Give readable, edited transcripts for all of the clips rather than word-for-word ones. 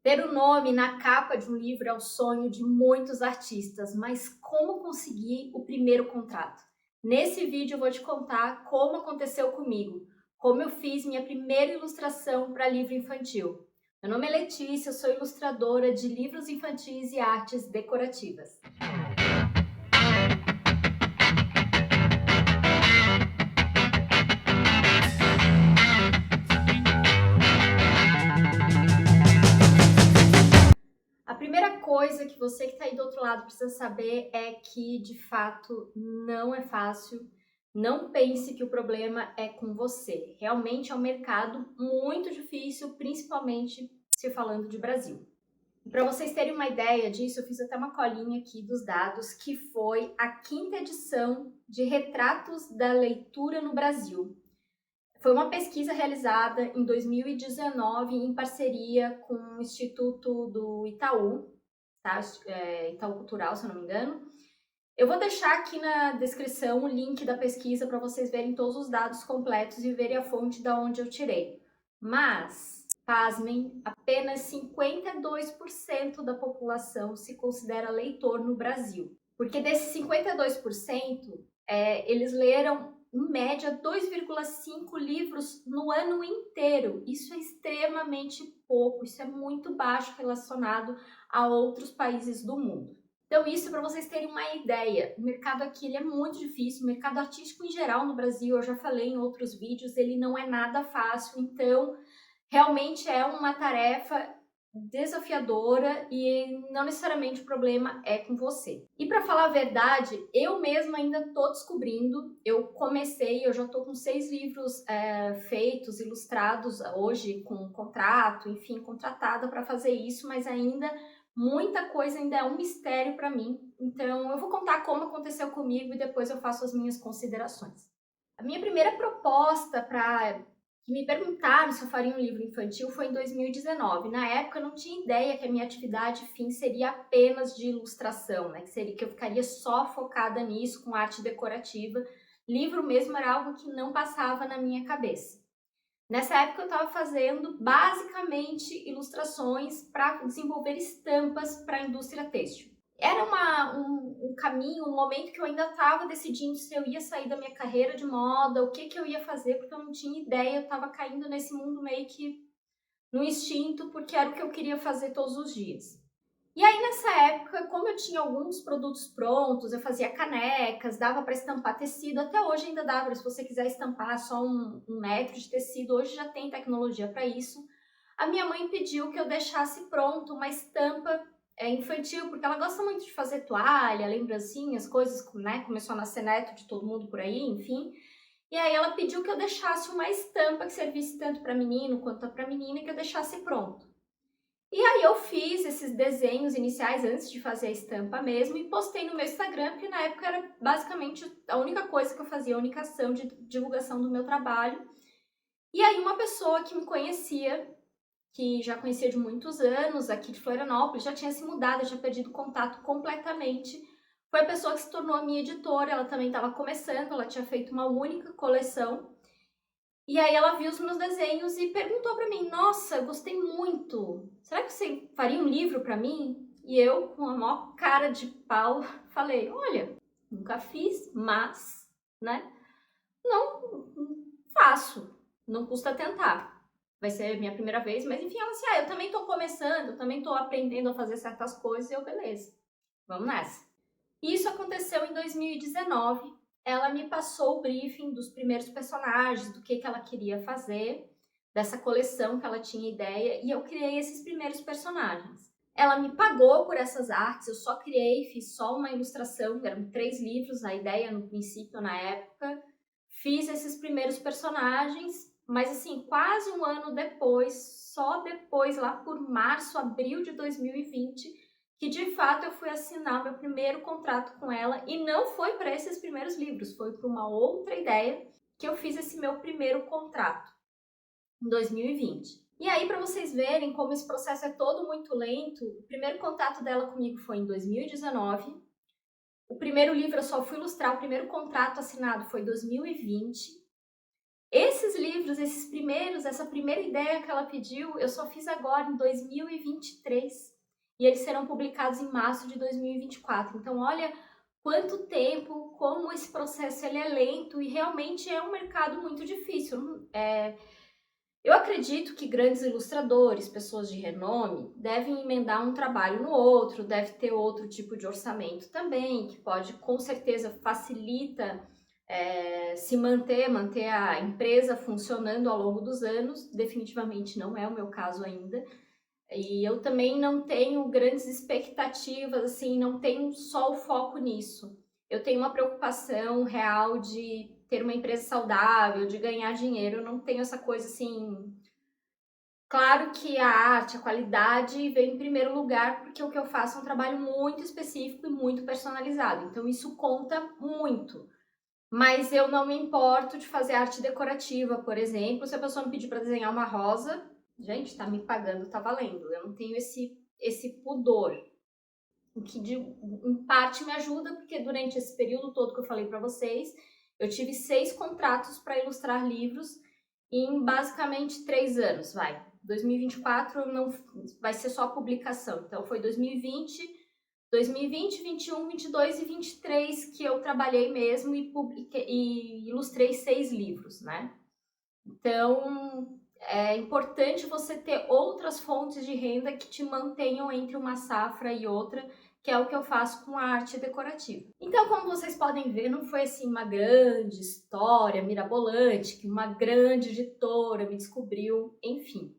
Ter o nome na capa de um livro é o sonho de muitos artistas, mas como conseguir o primeiro contrato? Nesse vídeo eu vou te contar como aconteceu comigo, como eu fiz minha primeira ilustração para livro infantil. Meu nome é Letícia, eu sou ilustradora de livros infantis e artes decorativas. A primeira coisa que você que está aí do outro lado precisa saber é que, de fato, não é fácil. Não pense que o problema é com você. Realmente é um mercado muito difícil, principalmente se falando de Brasil. Para vocês terem uma ideia disso, eu fiz até uma colinha aqui dos dados, que foi a 5ª edição de Retratos da Leitura no Brasil. Foi uma pesquisa realizada em 2019 em parceria com o Instituto do Itaú, tá? Itaú Cultural, se eu não me engano. Eu vou deixar aqui na descrição o link da pesquisa para vocês verem todos os dados completos e verem a fonte da onde eu tirei. Mas, pasmem, apenas 52% da população se considera leitor no Brasil. Porque desses 52%, eles leram em média 2,5 livros no ano inteiro. Isso é extremamente pouco, isso é muito baixo relacionado a outros países do mundo. Então isso para vocês terem uma ideia, o mercado aqui ele é muito difícil, o mercado artístico em geral no Brasil, eu já falei em outros vídeos, ele não é nada fácil, então realmente é uma tarefa desafiadora e não necessariamente o problema é com você. E para falar a verdade, eu mesma ainda estou descobrindo. Eu já estou com 6 livros feitos, ilustrados hoje, com contrato, enfim, contratada para fazer isso, mas ainda muita coisa ainda é um mistério para mim. Então eu vou contar como aconteceu comigo e depois eu faço as minhas considerações. A minha primeira proposta para que me perguntaram se eu faria um livro infantil foi em 2019. Na época eu não tinha ideia que a minha atividade fim seria apenas de ilustração, né? Que eu ficaria só focada nisso, com arte decorativa. Livro mesmo era algo que não passava na minha cabeça. Nessa época eu estava fazendo basicamente ilustrações para desenvolver estampas para a indústria têxtil. Era um caminho, um momento que eu ainda estava decidindo se eu ia sair da minha carreira de moda, o que eu ia fazer, porque eu não tinha ideia, eu estava caindo nesse mundo meio que no instinto, porque era o que eu queria fazer todos os dias. E aí nessa época, como eu tinha alguns produtos prontos, eu fazia canecas, dava para estampar tecido, até hoje ainda dá, se você quiser estampar só um metro de tecido, hoje já tem tecnologia para isso. A minha mãe pediu que eu deixasse pronto uma estampa infantil, porque ela gosta muito de fazer toalha, lembrancinhas, coisas, né? Começou a nascer neto de todo mundo por aí, enfim. E aí ela pediu que eu deixasse uma estampa que servisse tanto para menino quanto para menina, e que eu deixasse pronto. E aí eu fiz esses desenhos iniciais antes de fazer a estampa mesmo e postei no meu Instagram, porque na época era basicamente a única coisa que eu fazia, a única ação de divulgação do meu trabalho. E aí uma pessoa que me conhecia, que já conhecia de muitos anos, aqui de Florianópolis, já tinha se mudado, eu tinha perdido contato completamente. Foi a pessoa que se tornou a minha editora, ela também estava começando, ela tinha feito uma única coleção. E aí ela viu os meus desenhos e perguntou para mim: "Nossa, eu gostei muito. Será que você faria um livro para mim?" E eu, com a maior cara de pau, falei: "Olha, nunca fiz, mas, né, não faço. Não custa tentar. Vai ser a minha primeira vez", mas enfim, ela disse: "Ah, eu também tô começando, eu também tô aprendendo a fazer certas coisas", e eu: "Beleza, vamos nessa". Isso aconteceu em 2019. Ela me passou o briefing dos primeiros personagens, do que ela queria fazer, dessa coleção que ela tinha ideia, e eu criei esses primeiros personagens. Ela me pagou por essas artes, eu só criei, fiz só uma ilustração, eram 3 livros, a ideia no princípio, na época. Fiz esses primeiros personagens, mas assim, quase um ano depois, só depois, lá por março, abril de 2020, que de fato eu fui assinar meu primeiro contrato com ela, e não foi para esses primeiros livros, foi para uma outra ideia que eu fiz esse meu primeiro contrato em 2020. E aí, para vocês verem como esse processo é todo muito lento, o primeiro contato dela comigo foi em 2019. O primeiro livro eu só fui ilustrar, o primeiro contrato assinado foi em 2020. Esses livros, esses primeiros, essa primeira ideia que ela pediu, eu só fiz agora em 2023 e eles serão publicados em março de 2024. Então, olha quanto tempo, como esse processo ele é lento e realmente é um mercado muito difícil. Eu acredito que grandes ilustradores, pessoas de renome, devem emendar um trabalho no outro, deve ter outro tipo de orçamento também, que pode, com certeza, facilita se manter a empresa funcionando ao longo dos anos. Definitivamente não é o meu caso ainda. E eu também não tenho grandes expectativas, assim, não tenho só o foco nisso. Eu tenho uma preocupação real de ter uma empresa saudável, de ganhar dinheiro. Eu não tenho essa coisa assim. Claro que a arte, a qualidade vem em primeiro lugar, porque o que eu faço é um trabalho muito específico e muito personalizado. Então isso conta muito. Mas eu não me importo de fazer arte decorativa, por exemplo. Se a pessoa me pedir para desenhar uma rosa, gente, tá me pagando, tá valendo. Eu não tenho esse pudor. O que em parte me ajuda, porque durante esse período todo que eu falei para vocês, eu tive 6 contratos para ilustrar livros em basicamente 3 anos, vai. 2024 não vai ser só publicação. Então foi 2020, 21, 22 e 23 que eu trabalhei mesmo e publiquei e ilustrei 6 livros, né? Então, é importante você ter outras fontes de renda que te mantenham entre uma safra e outra, que é o que eu faço com a arte decorativa. Então, como vocês podem ver, não foi assim uma grande história mirabolante, que uma grande editora me descobriu, enfim.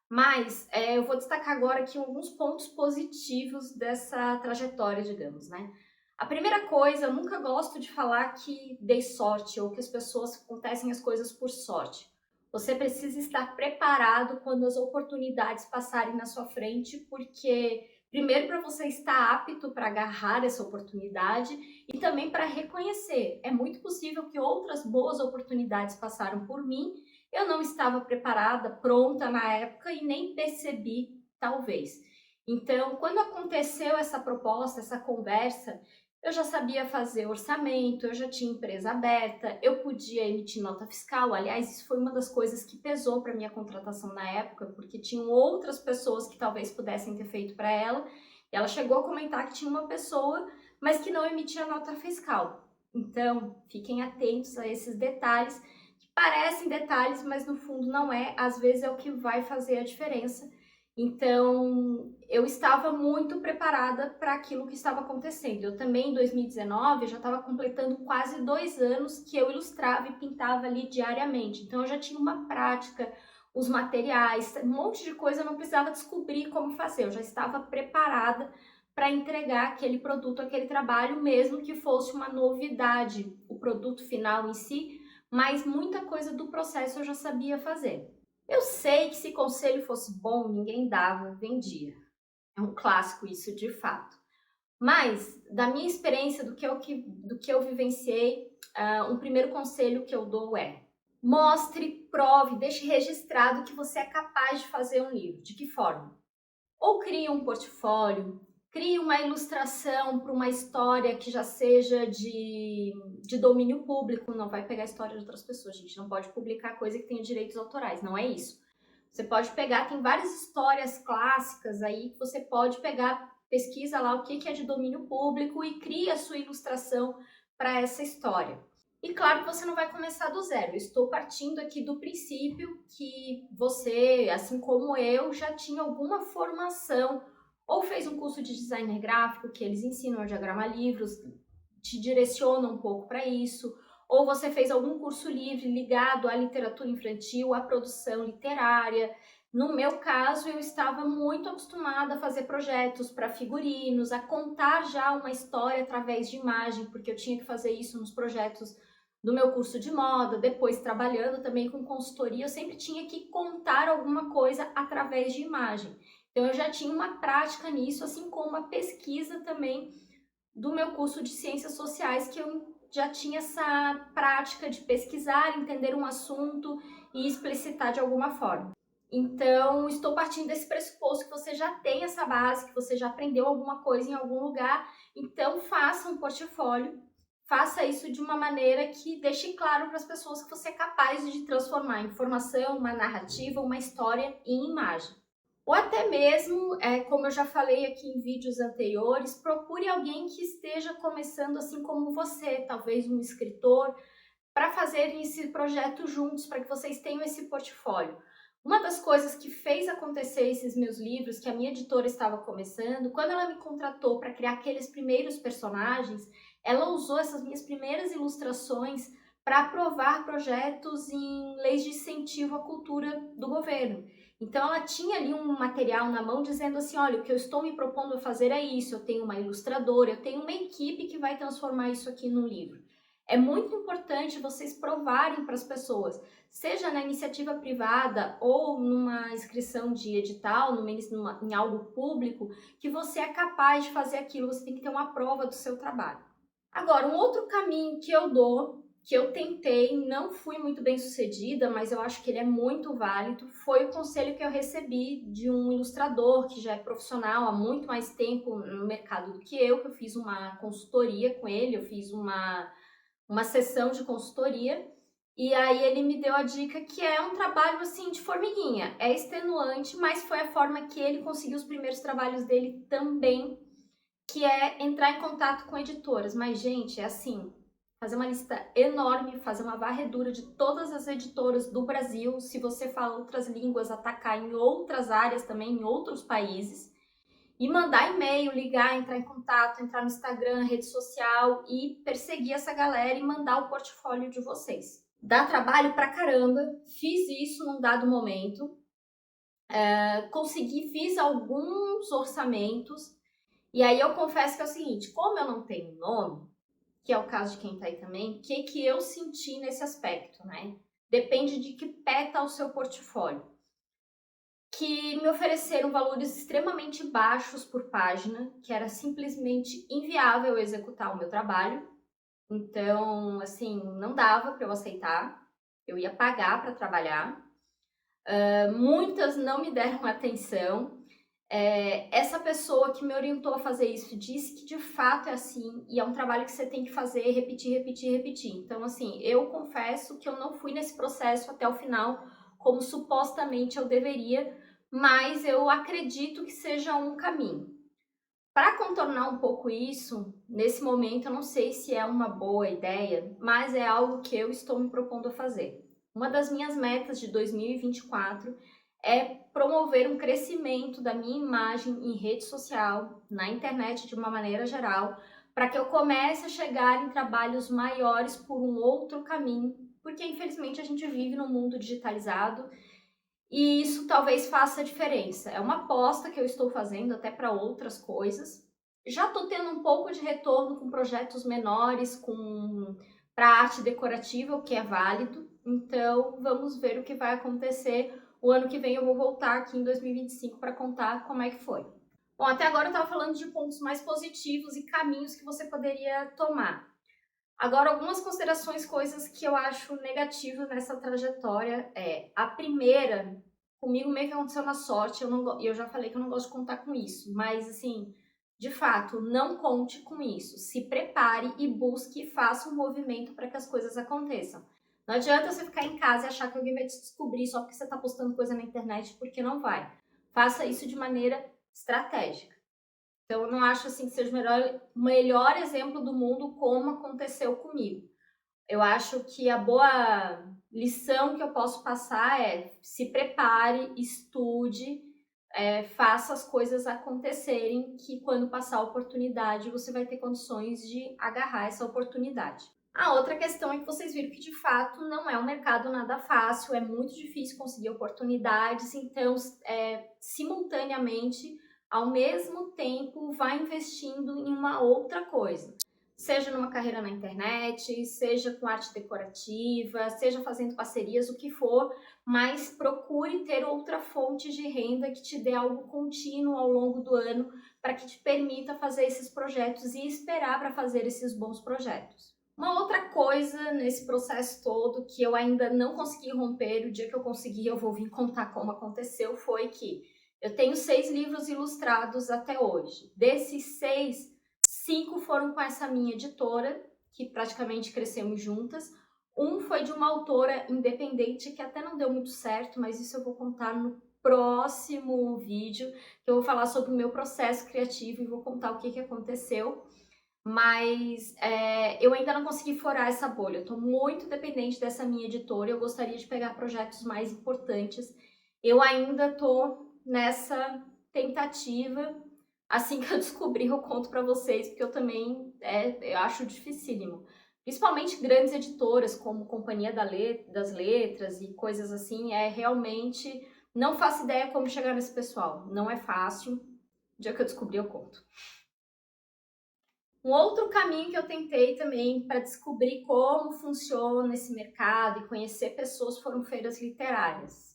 Mas eu vou destacar agora aqui alguns pontos positivos dessa trajetória, digamos, né? A primeira coisa, eu nunca gosto de falar que dei sorte ou que as pessoas acontecem as coisas por sorte. Você precisa estar preparado quando as oportunidades passarem na sua frente, porque primeiro para você estar apto para agarrar essa oportunidade e também para reconhecer. É muito possível que outras boas oportunidades passaram por mim, eu não estava preparada, pronta na época e nem percebi, talvez. Então, quando aconteceu essa proposta, essa conversa, eu já sabia fazer orçamento, eu já tinha empresa aberta, eu podia emitir nota fiscal. Aliás, isso foi uma das coisas que pesou para minha contratação na época, porque tinham outras pessoas que talvez pudessem ter feito para ela. E ela chegou a comentar que tinha uma pessoa, mas que não emitia nota fiscal. Então, fiquem atentos a esses detalhes, que parecem detalhes, mas no fundo não é. Às vezes é o que vai fazer a diferença. Então, eu estava muito preparada para aquilo que estava acontecendo. Eu também, em 2019, já estava completando quase 2 anos que eu ilustrava e pintava ali diariamente. Então, eu já tinha uma prática, os materiais, um monte de coisa eu não precisava descobrir como fazer. Eu já estava preparada para entregar aquele produto, aquele trabalho, mesmo que fosse uma novidade, o produto final em si, mas muita coisa do processo eu já sabia fazer. Eu sei que se conselho fosse bom, ninguém dava, vendia. É um clássico isso, de fato. Mas, da minha experiência, do que eu vivenciei, um primeiro conselho que eu dou é: mostre, prove, deixe registrado que você é capaz de fazer um livro. De que forma? Ou crie um portfólio, crie uma ilustração para uma história que já seja de domínio público. Não vai pegar a história de outras pessoas, a gente não pode publicar coisa que tenha direitos autorais, não é isso. Você pode pegar, tem várias histórias clássicas aí que você pode pegar, pesquisa lá o que é de domínio público e cria a sua ilustração para essa história. E claro que você não vai começar do zero. Eu estou partindo aqui do princípio que você, assim como eu, já tinha alguma formação ou fez um curso de designer gráfico que eles ensinam a diagramar livros, te direcionam um pouco para isso, ou você fez algum curso livre ligado à literatura infantil, à produção literária. No meu caso, eu estava muito acostumada a fazer projetos para figurinos, a contar já uma história através de imagem, porque eu tinha que fazer isso nos projetos do meu curso de moda, depois trabalhando também com consultoria, eu sempre tinha que contar alguma coisa através de imagem. Então eu já tinha uma prática nisso, assim como uma pesquisa também do meu curso de ciências sociais, que eu já tinha essa prática de pesquisar, entender um assunto e explicitar de alguma forma. Então, estou partindo desse pressuposto que você já tem essa base, que você já aprendeu alguma coisa em algum lugar, então faça um portfólio, faça isso de uma maneira que deixe claro para as pessoas que você é capaz de transformar informação, uma narrativa, uma história em imagem. Ou até mesmo, como eu já falei aqui em vídeos anteriores, procure alguém que esteja começando assim como você, talvez um escritor, para fazerem esse projeto juntos, para que vocês tenham esse portfólio. Uma das coisas que fez acontecer esses meus livros, que a minha editora estava começando, quando ela me contratou para criar aqueles primeiros personagens, ela usou essas minhas primeiras ilustrações para aprovar projetos em leis de incentivo à cultura do governo. Então ela tinha ali um material na mão dizendo assim, olha, o que eu estou me propondo a fazer é isso, eu tenho uma ilustradora, eu tenho uma equipe que vai transformar isso aqui num livro. É muito importante vocês provarem para as pessoas, seja na iniciativa privada ou numa inscrição de edital, em algo público, que você é capaz de fazer aquilo, você tem que ter uma prova do seu trabalho. Agora, um outro caminho que eu dou, que eu tentei, não fui muito bem sucedida, mas eu acho que ele é muito válido, foi o conselho que eu recebi de um ilustrador que já é profissional há muito mais tempo no mercado do que eu fiz uma consultoria com ele, eu fiz uma sessão de consultoria, e aí ele me deu a dica que é um trabalho assim de formiguinha, é extenuante, mas foi a forma que ele conseguiu os primeiros trabalhos dele também, que é entrar em contato com editoras. Mas, gente, é assim, fazer uma lista enorme, fazer uma varredura de todas as editoras do Brasil, se você fala outras línguas, atacar em outras áreas também, em outros países, e mandar e-mail, ligar, entrar em contato, entrar no Instagram, rede social e perseguir essa galera e mandar o portfólio de vocês. Dá trabalho pra caramba, fiz isso num dado momento, fiz alguns orçamentos, e aí eu confesso que é o seguinte, como eu não tenho nome, que é o caso de quem tá aí também, o que eu senti nesse aspecto, né? Depende de que pé tá o seu portfólio. Que me ofereceram valores extremamente baixos por página, que era simplesmente inviável executar o meu trabalho. Então, assim, não dava para eu aceitar. Eu ia pagar para trabalhar. Muitas não me deram atenção. Essa pessoa que me orientou a fazer isso disse que de fato é assim e é um trabalho que você tem que fazer, repetir, repetir, repetir. Então, assim, eu confesso que eu não fui nesse processo até o final como supostamente eu deveria, mas eu acredito que seja um caminho. Para contornar um pouco isso, nesse momento eu não sei se é uma boa ideia, mas é algo que eu estou me propondo a fazer. Uma das minhas metas de 2024 é promover um crescimento da minha imagem em rede social, na internet de uma maneira geral, para que eu comece a chegar em trabalhos maiores por um outro caminho, porque infelizmente a gente vive num mundo digitalizado e isso talvez faça diferença. É uma aposta que eu estou fazendo até para outras coisas. Já estou tendo um pouco de retorno com projetos menores, para arte decorativa, o que é válido. Então, vamos ver o que vai acontecer. O ano que vem eu vou voltar aqui em 2025 para contar como é que foi. Bom, até agora eu estava falando de pontos mais positivos e caminhos que você poderia tomar. Agora, algumas considerações, coisas que eu acho negativas nessa trajetória a primeira, comigo meio que aconteceu na sorte, eu já falei que eu não gosto de contar com isso, mas assim, de fato, não conte com isso. Se prepare e busque e faça um movimento para que as coisas aconteçam. Não adianta você ficar em casa e achar que alguém vai te descobrir só porque você está postando coisa na internet, porque não vai. Faça isso de maneira estratégica. Então, eu não acho assim que seja o melhor exemplo do mundo como aconteceu comigo. Eu acho que a boa lição que eu posso passar é se prepare, estude, faça as coisas acontecerem, que quando passar a oportunidade, você vai ter condições de agarrar essa oportunidade. A outra questão é que vocês viram que, de fato, não é um mercado nada fácil, é muito difícil conseguir oportunidades, então, simultaneamente, ao mesmo tempo, vai investindo em uma outra coisa. Seja numa carreira na internet, seja com arte decorativa, seja fazendo parcerias, o que for, mas procure ter outra fonte de renda que te dê algo contínuo ao longo do ano para que te permita fazer esses projetos e esperar para fazer esses bons projetos. Uma outra coisa nesse processo todo que eu ainda não consegui romper, o dia que eu conseguir eu vou vir contar como aconteceu, foi que eu tenho 6 livros ilustrados até hoje. Desses 6, 5 foram com essa minha editora que praticamente crescemos juntas. Um foi de uma autora independente que até não deu muito certo, mas isso eu vou contar no próximo vídeo, que eu vou falar sobre o meu processo criativo e vou contar o que aconteceu. Mas eu ainda não consegui furar essa bolha, eu tô muito dependente dessa minha editora, eu gostaria de pegar projetos mais importantes. Eu ainda tô nessa tentativa, assim que eu descobrir eu conto pra vocês, porque eu também eu acho dificílimo. Principalmente grandes editoras, como Companhia das Letras e coisas assim, realmente não faço ideia como chegar nesse pessoal, não é fácil. O dia que eu descobrir eu conto. Um outro caminho que eu tentei também para descobrir como funciona esse mercado e conhecer pessoas foram feiras literárias.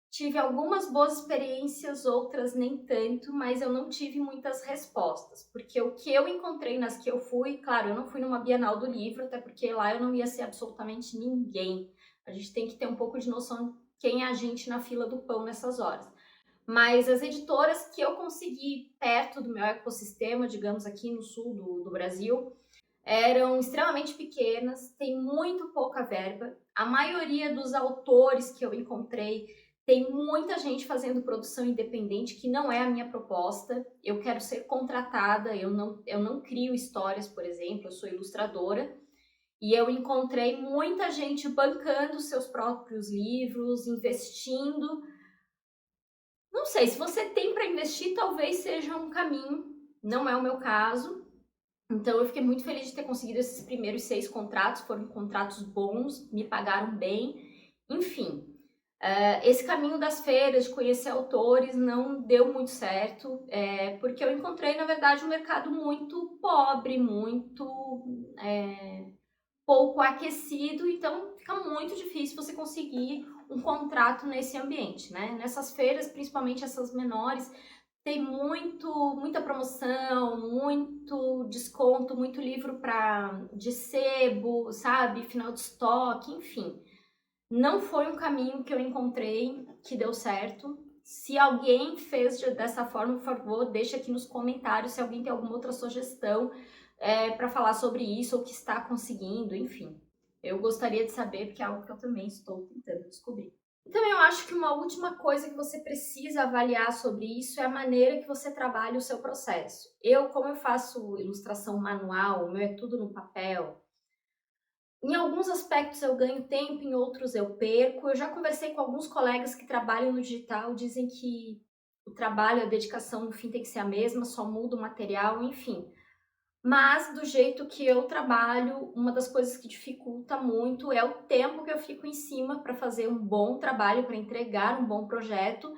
Tive algumas boas experiências, outras nem tanto, mas eu não tive muitas respostas, porque o que eu encontrei nas que eu fui, claro, eu não fui numa Bienal do Livro, até porque lá eu não ia ser absolutamente ninguém. A gente tem que ter um pouco de noção de quem é a gente na fila do pão nessas horas. Mas as editoras que eu consegui perto do meu ecossistema, digamos aqui no sul do Brasil, eram extremamente pequenas, tem muito pouca verba. A maioria dos autores que eu encontrei tem muita gente fazendo produção independente, que não é a minha proposta. Eu quero ser contratada, eu não crio histórias, por exemplo, eu sou ilustradora. E eu encontrei muita gente bancando seus próprios livros, investindo. Não sei, se você tem para investir, talvez seja um caminho. Não é o meu caso. Então eu fiquei muito feliz de ter conseguido esses primeiros 6 contratos. Foram contratos bons, me pagaram bem. Enfim, esse caminho das feiras, de conhecer autores, não deu muito certo. Porque eu encontrei, na verdade, um mercado muito pobre, muito pouco aquecido. Então fica muito difícil você conseguir um contrato nesse ambiente, né? Nessas feiras, principalmente essas menores, tem muita promoção, muito desconto, muito livro de sebo, sabe? Final de estoque, enfim. Não foi um caminho que eu encontrei que deu certo. Se alguém fez dessa forma, por favor, deixa aqui nos comentários se alguém tem alguma outra sugestão para falar sobre isso ou que está conseguindo, enfim. Eu gostaria de saber, porque é algo que eu também estou tentando descobrir. Então, eu acho que uma última coisa que você precisa avaliar sobre isso é a maneira que você trabalha o seu processo. Como eu faço ilustração manual, o meu é tudo no papel, em alguns aspectos eu ganho tempo, em outros eu perco. Eu já conversei com alguns colegas que trabalham no digital, dizem que o trabalho, a dedicação no fim tem que ser a mesma, só muda o material, enfim. Mas do jeito que eu trabalho, uma das coisas que dificulta muito é o tempo que eu fico em cima para fazer um bom trabalho, para entregar um bom projeto,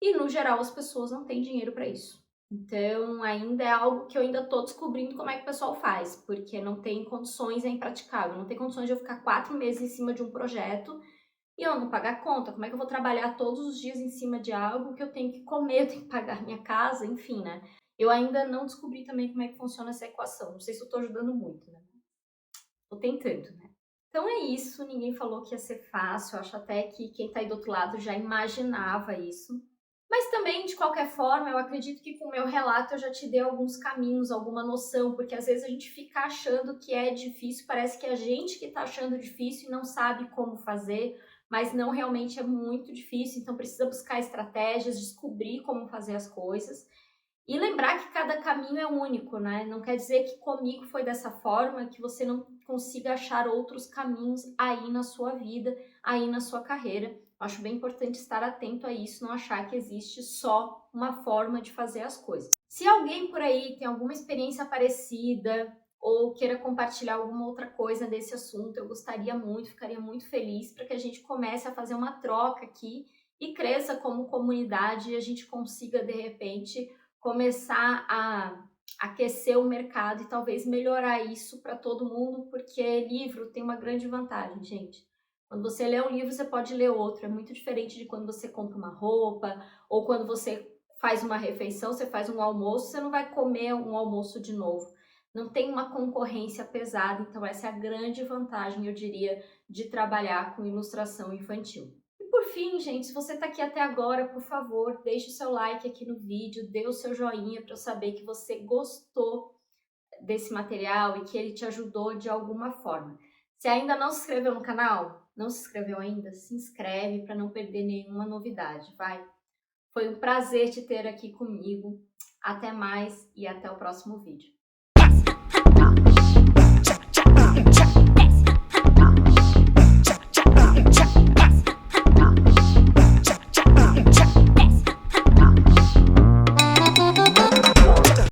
e no geral as pessoas não têm dinheiro para isso. Então ainda é algo que eu ainda estou descobrindo como é que o pessoal faz, porque não tem condições, é impraticável, não tem condições de eu ficar 4 meses em cima de um projeto e eu não pagar conta. Como é que eu vou trabalhar todos os dias em cima de algo que eu tenho que comer, eu tenho que pagar minha casa, enfim, né? Eu ainda não descobri também como é que funciona essa equação. Não sei se eu estou ajudando muito, né? Tô tentando, né? Então é isso, ninguém falou que ia ser fácil. Eu acho até que quem tá aí do outro lado já imaginava isso. Mas também, de qualquer forma, eu acredito que com o meu relato eu já te dei alguns caminhos, alguma noção, porque às vezes a gente fica achando que é difícil, parece que é a gente que tá achando difícil e não sabe como fazer, mas não, realmente é muito difícil, então precisa buscar estratégias, descobrir como fazer as coisas. E lembrar que cada caminho é único, né? Não quer dizer que comigo foi dessa forma, que você não consiga achar outros caminhos aí na sua vida, aí na sua carreira. Acho bem importante estar atento a isso, não achar que existe só uma forma de fazer as coisas. Se alguém por aí tem alguma experiência parecida ou queira compartilhar alguma outra coisa desse assunto, eu gostaria muito, ficaria muito feliz para que a gente comece a fazer uma troca aqui e cresça como comunidade e a gente consiga, de repente, começar a aquecer o mercado e talvez melhorar isso para todo mundo, porque livro tem uma grande vantagem, gente. Quando você lê um livro, você pode ler outro. É muito diferente de quando você compra uma roupa ou quando você faz uma refeição, você faz um almoço, você não vai comer um almoço de novo. Não tem uma concorrência pesada, então essa é a grande vantagem, eu diria, de trabalhar com ilustração infantil. Por fim, gente, se você está aqui até agora, por favor, deixe o seu like aqui no vídeo, dê o seu joinha para eu saber que você gostou desse material e que ele te ajudou de alguma forma. Se ainda não se inscreveu no canal, não se inscreveu ainda, se inscreve para não perder nenhuma novidade, vai? Foi um prazer te ter aqui comigo. Até mais e até o próximo vídeo.